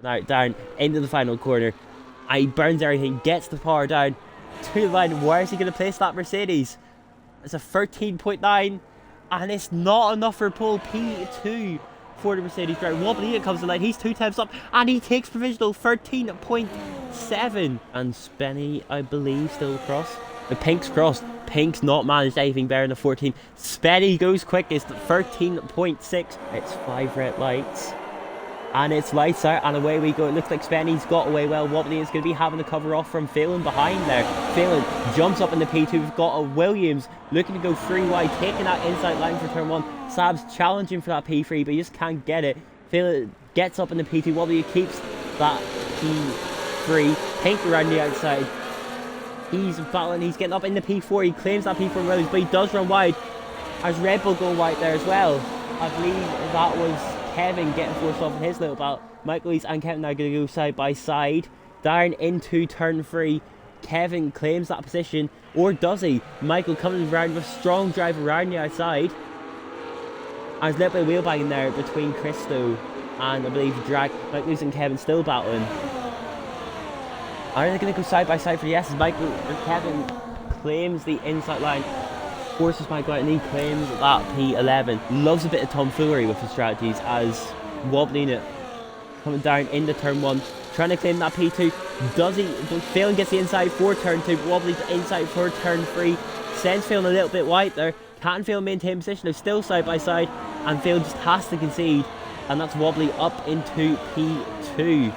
Now down into the final corner. And he burns everything, gets the power down to the line. Where is he going to place that Mercedes? It's a 13.9, and it's not enough for pole P2 for the Mercedes driver. Wobbly comes to the line, he's 2 times up, and he takes provisional 13.7. And Spenny, I believe, still across. The Pink's crossed. Pink's not managed anything better than a 14. Spenny goes quickest at 13.6. It's 5 red lights. And it's lights out, and away we go. It looks like Spenny's got away well. Wobbly is going to be having to cover off from Phelan behind there. Phelan jumps up in the P2. We've got a Williams looking to go 3 wide, taking that inside line for turn 1. Sab's challenging for that P3, but he just can't get it. Phelan gets up in the P2. Wobbly keeps that P3. Pink around the outside. He's battling, he's getting up in the P4. He claims that P4 Williams, but he does run wide. As Red Bull going wide there as well. I believe that was Kevin getting forced off in his little battle. Michael and Kevin now going to go side by side. Down into turn 3. Kevin claims that position, or does he? Michael coming around with a strong drive around the outside. And there's a little bit of wheel bagging there between Christo and I believe Drag. Michael and Kevin still battling. Are they going to go side by side for the S's? Michael or Kevin claims the inside line. Forces Michael out, and he claims that P11. Loves a bit of tomfoolery with his strategies, as wobbling it coming down into turn 1, trying to claim that P2. Does he? Phelan gets the inside for turn 2, wobbly to inside for turn 3. Sends Phelan a little bit wide there. Can't Phelan maintain position? They're still side by side, and Phelan just has to concede, and that's wobbly up into P2.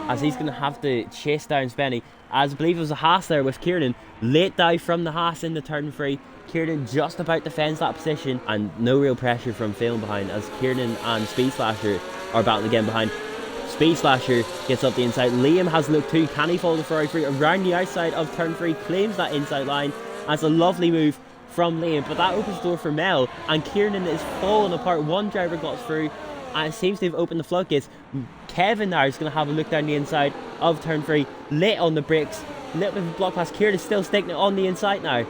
As he's going to have to chase down Spenny. As I believe it was a Haas there with Kieran. Late dive from the Haas into turn 3. Kieran just about defends that position, and no real pressure from Phelan behind, as Kieran and Speed Slasher are battling again behind. Speed Slasher gets up the inside. Liam has looked too. Can he follow the Ferrari 3 around the outside of turn 3? Claims that inside line. That's a lovely move from Liam, but that opens the door for Mel, and Kieran is falling apart. One driver got through, and it seems to have opened the floodgates. Kevin now is going to have a look down the inside of turn 3. Lit on the brakes. A little bit of a block pass. Kieran is still sticking it on the inside now.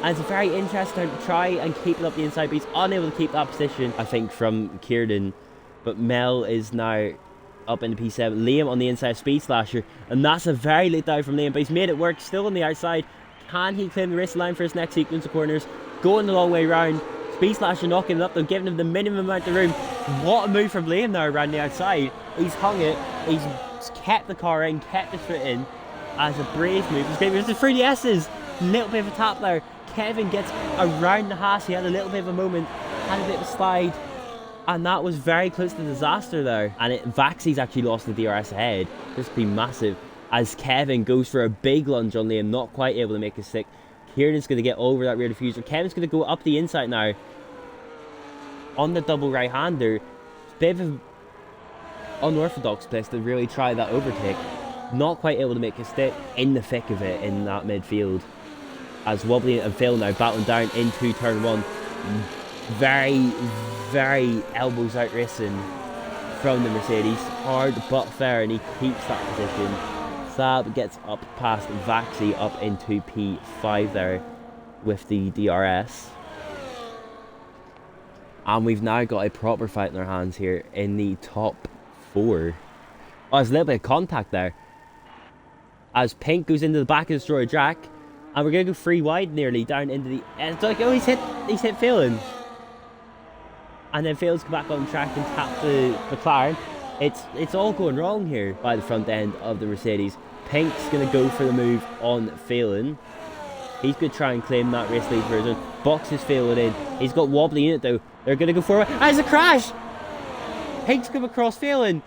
And it's a very interesting to try and keep it up the inside, but he's unable to keep that position, I think, from Kieran. But Mel is now up in the P7. Liam on the inside, Speed Slasher. And that's a very late dive from Liam, but he's made it work. Still on the outside. Can he claim the race line for his next sequence of corners? Going the long way round. Speed Slasher knocking it up, though, giving him the minimum amount of room. What a move from Liam now around the outside. He's hung it. He's kept the car in, kept his foot in. As a brave move. It's great. There's through the S's. Little bit of a tap there. Kevin gets around the Haas. He had a little bit of a moment. Had a bit of a slide. And that was very close to disaster there. And Vaxie's actually lost the DRS ahead. This could be massive. As Kevin goes for a big lunge on Liam. Not quite able to make a stick. Kieran's going to get over that rear diffuser. Kevin's going to go up the inside now. On the double right-hander. It's a bit of an unorthodox place to really try that overtake. Not quite able to make a stick in the thick of it in that midfield. As Wobbly and Phil now battling down into turn 1. Very, very elbows out racing from the Mercedes. Hard but fair, and he keeps that position. Saab gets up past Vaxie up into P5 there with the DRS. And we've now got a proper fight in our hands here in the top 4. Oh, there's a little bit of contact there. As Pink goes into the back of the destroyer track. And we're going to go 3 wide nearly down into the... It's like, oh, he's hit Phelan. And then Phelan's come back on track and tap the McLaren. It's all going wrong here by the front end of the Mercedes. Pink's going to go for the move on Phelan. He's going to try and claim that race lead for his own. Boxes Phelan in. He's got Wobbly in it though. They're going to go forward. And it's a crash! Pink's come across Phelan.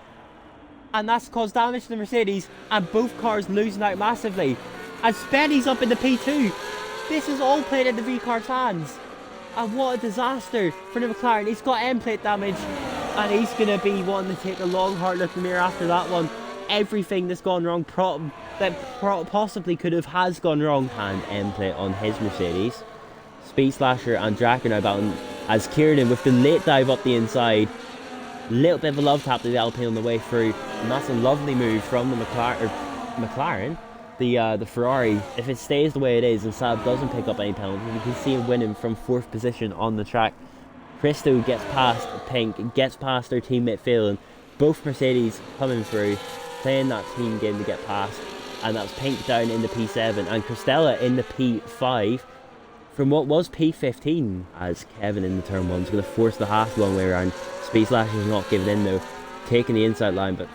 And that's caused damage to the Mercedes. And both cars losing out massively. And Spenny's up in the P2. This is all played in the V-car's hands. And what a disaster for the McLaren. He's got end plate damage. And he's going to be wanting to take a long hard look in the mirror after that one. Everything that's gone wrong, possibly could have, has gone wrong. And end plate on his Mercedes. Speed Slasher and Drac are now battling as Kieran with the late dive up the inside. Little bit of a love tap to the Alpine on the way through. And that's a lovely move from the McLaren. The Ferrari. If it stays the way it is and Saab doesn't pick up any penalties, we can see him winning from 4th position on the track. Christo gets past Pink, gets past their teammate Phelan. both Mercedes coming through, playing that team game to get past, and that's Pink down in the P7 and Crystella in the P5 from what was P15, as Kevin in the turn 1 is going to force the Haas a long way around. Speed Slash is not giving in though, taking the inside line, but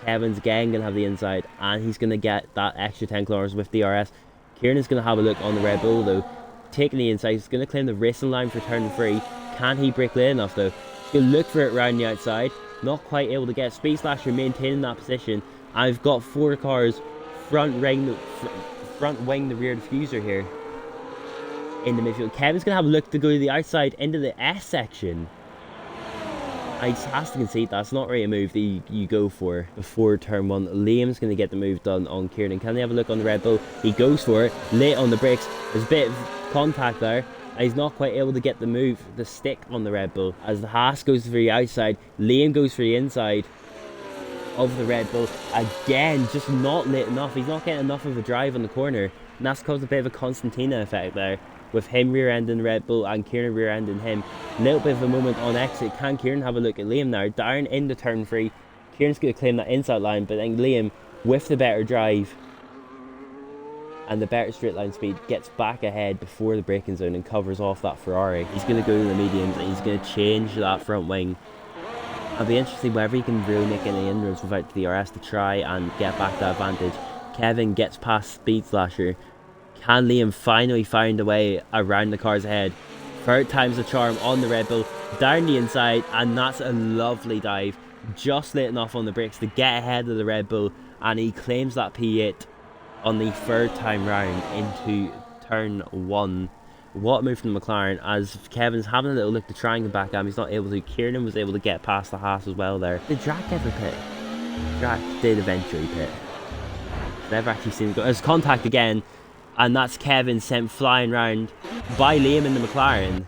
Kevin's again going to have the inside, and he's going to get that extra 10 kilometers with DRS. Kieran's going to have a look on the Red Bull though, taking the inside. He's going to claim the racing line for turn 3. Can he break late enough though? He's going to look for it around the outside, not quite able to get. Speed Slasher maintaining that position. I've got 4 cars front wing the rear diffuser here in the midfield. Kevin's going to have a look to go to the outside into the S section. I just has to concede that's not really a move that you go for before turn 1. Liam's going to get the move done on Kieran. Can they have a look on the Red Bull? He goes for it, late on the brakes. There's a bit of contact there. And he's not quite able to get the stick on the Red Bull. As the Haas goes for the outside, Liam goes for the inside of the Red Bull. Again, just not lit enough. He's not getting enough of a drive on the corner. And that's caused a bit of a Constantina effect there, with him rear-ending the Red Bull and Kieran rear-ending him. A little bit of a moment on exit. Can Kieran have a look at Liam now? Down into turn 3. Kieran's going to claim that inside line, but then Liam, with the better drive and the better straight line speed, gets back ahead before the braking zone and covers off that Ferrari. He's going to go to the mediums and he's going to change that front wing. I'll be interested to see whether he can really make any inroads without the DRS to try and get back that advantage. Kevin gets past Speed Slasher. Can Liam finally find a way around the cars ahead? Third time's the charm on the Red Bull, down the inside, and that's a lovely dive. Just late enough on the brakes to get ahead of the Red Bull, and he claims that P8 on the third time round into turn 1. What a move from the McLaren, as Kevin's having a little look to try and get back at him. He's not able to. Kieran was able to get past the Haas as well there. Did Drac ever pit? Drac did eventually pit. Never actually seen him go. There's contact again. And that's Kevin sent flying round by Liam in the McLaren.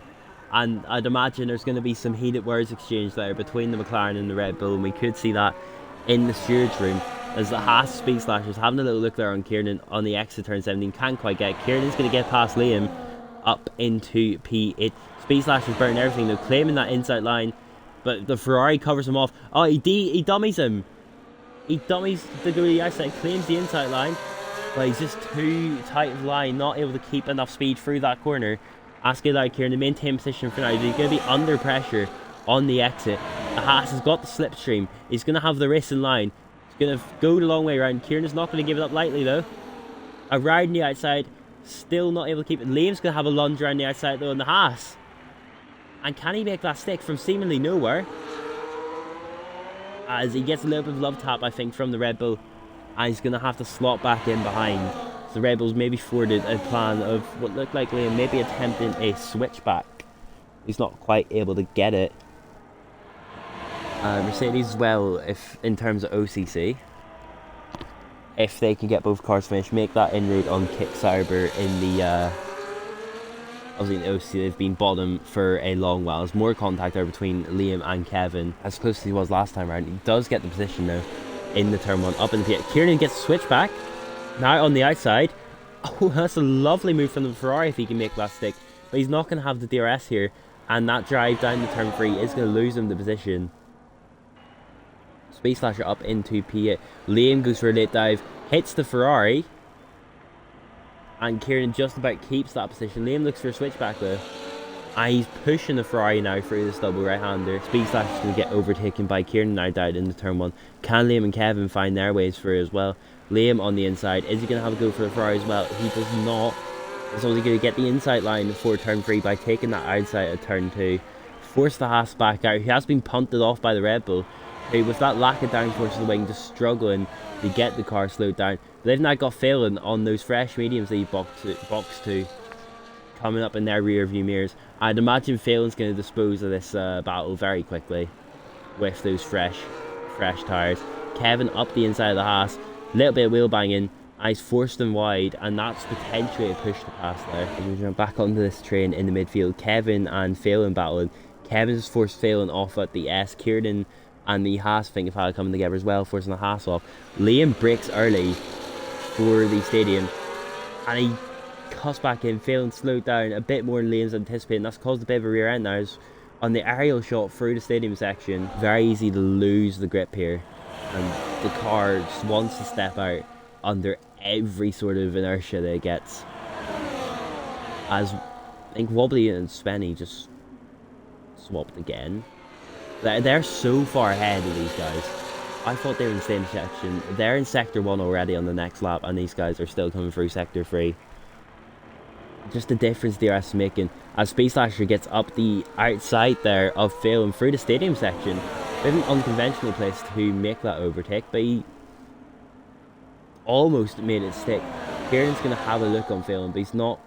And I'd imagine there's going to be some heated words exchanged there between the McLaren and the Red Bull. And we could see that in the steward's room, as the Haas Speed Slashers having a little look there on Kieran on the exit turn 17. Can't quite get. Kieran's going to get past Liam up into P8. Speed Slashers burning everything though, claiming that inside line. But the Ferrari covers him off. Oh, he dummies him. He dummies to go to the outside, claims the inside line. But he's just too tight of line, not able to keep enough speed through that corner. Asking out Kieran to maintain position for now. He's going to be under pressure on the exit. The Haas has got the slipstream. He's going to have the racing line. He's going to go the long way around. Kieran is not going to give it up lightly though. Around the outside, still not able to keep it. Liam's going to have a lunge around the outside though on the Haas. And can he make that stick from seemingly nowhere? As he gets a little bit of love tap, I think, from the Red Bull. And he's going to have to slot back in behind. So the Red Bulls maybe forwarded a plan of what looked like Liam maybe attempting a switchback. He's not quite able to get it. Mercedes as well, if in terms of OCC, if they can get both cars finished, make that inroad on Kick Sauber in the obviously in the OCC. They've been bottom for a long while. There's more contact there between Liam and Kevin, as close as he was last time around. He does get the position now in the turn 1, up in the P8. Kieran gets switched back. Now on the outside. Oh, that's a lovely move from the Ferrari if he can make that stick. But he's not going to have the DRS here. And that drive down the turn 3 is going to lose him the position. Space Slasher up into P8. Liam goes for a late dive. Hits the Ferrari. And Kieran just about keeps that position. Liam looks for a switchback though. And he's pushing the Ferrari now through this double right-hander. Speed Slash is going to get overtaken by Kieran now down in the turn 1. Can Liam and Kevin find their ways through as well? Liam on the inside. Is he going to have a go for the Ferrari as well? He does not. He's only going to get the inside line before turn 3 by taking that outside at turn 2. Force the Haas back out. He has been punted off by the Red Bull, who with that lack of downforce of the wing just struggling to get the car slowed down. They've now got Phelan on those fresh mediums that he boxed to coming up in their rear view mirrors. I'd imagine Phelan's going to dispose of this battle very quickly with those fresh tyres. Kevin up the inside of the Haas, little bit of wheel banging, and he's forced them wide, and that's potentially a push to pass there. We're going back onto this train in the midfield. Kevin and Phelan battling. Kevin has forced Phelan off at the S. Kieran and the Haas thing of how coming together as well, forcing the Haas off. Liam breaks early for the stadium, and he cuts back in. Phelan slowed down a bit more than Liam's anticipating. That's caused a bit of a rear end now. on the aerial shot through the stadium section, very easy to lose the grip here, and the car just wants to step out under every sort of inertia that it gets. As I think Wobbly and Spenny just swapped again. They're so far ahead of these guys. I thought they were in the same section. They're in sector 1 already on the next lap, and these guys are still coming through sector 3. Just the difference DRS is making as Speed Slasher gets up the outside there of Phil and through the stadium section. Bit of an unconventional place to make that overtake, but he almost made it stick. Kieran's going to have a look on Phil, but he's not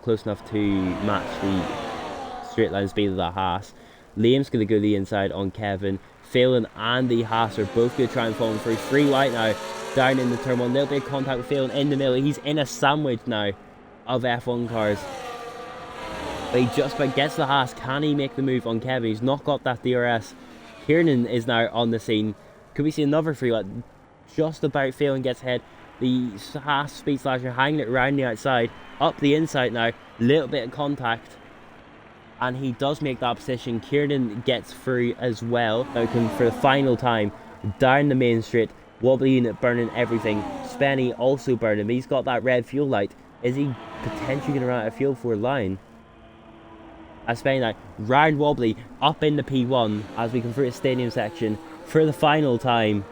close enough to match the straight line speed of that Haas. Liam's going to go the inside on Kevin. Phelan and the Haas are both going to try and follow him through. 3 wide now, down in the turn 1. Little bit of contact with Phelan in the middle. He's in a sandwich now of F1 cars. But he just about gets the Haas. Can he make the move on Kevin? He's not got that DRS. Kieran is now on the scene. Could we see another 3 wide? Just about Phelan gets ahead. The Haas Speed Slasher hanging it around the outside. Up the inside now. Little bit of contact. And he does make that position. Kieran gets through as well. Now for the final time, down the main straight. Wobbly unit burning everything. Spenny also burning, but he's got that red fuel light. Is he potentially going to run out of fuel for a line? As Spenny now, round Wobbly, up in the P1 as we come through the stadium section for the final time.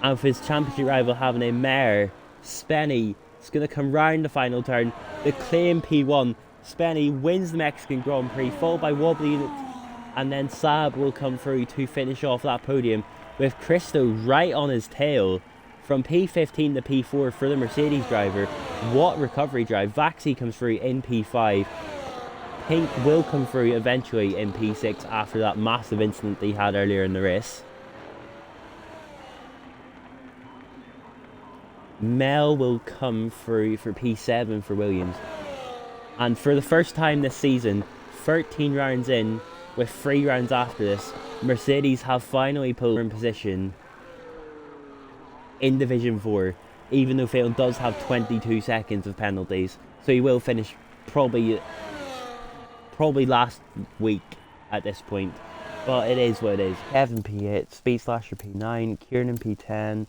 And with his championship rival having a mare, Spenny is going to come round the final turn. The claim P1. Spenny wins the Mexican Grand Prix, followed by Wobbly Unit, and then Saab will come through to finish off that podium with Cristo right on his tail. From P15 to P4 for the Mercedes driver. What recovery drive. Vaxi comes through in P5. Pink will come through eventually in P6 after that massive incident they had earlier in the race. Mel will come through for P7 for Williams. And for the first time this season, 13 rounds in, with 3 rounds after this, Mercedes have finally pulled in position in Division 4, even though Phelan does have 22 seconds of penalties. So he will finish probably last week at this point. But it is what it is. Kevin P8, Speed Slasher P9, Kieran P10,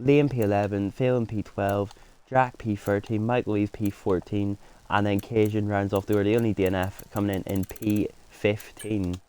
Liam P11, Phelan P12, Jack P13, Michael Eve P14, and then Cajun rounds off the order. The only DNF coming in P15.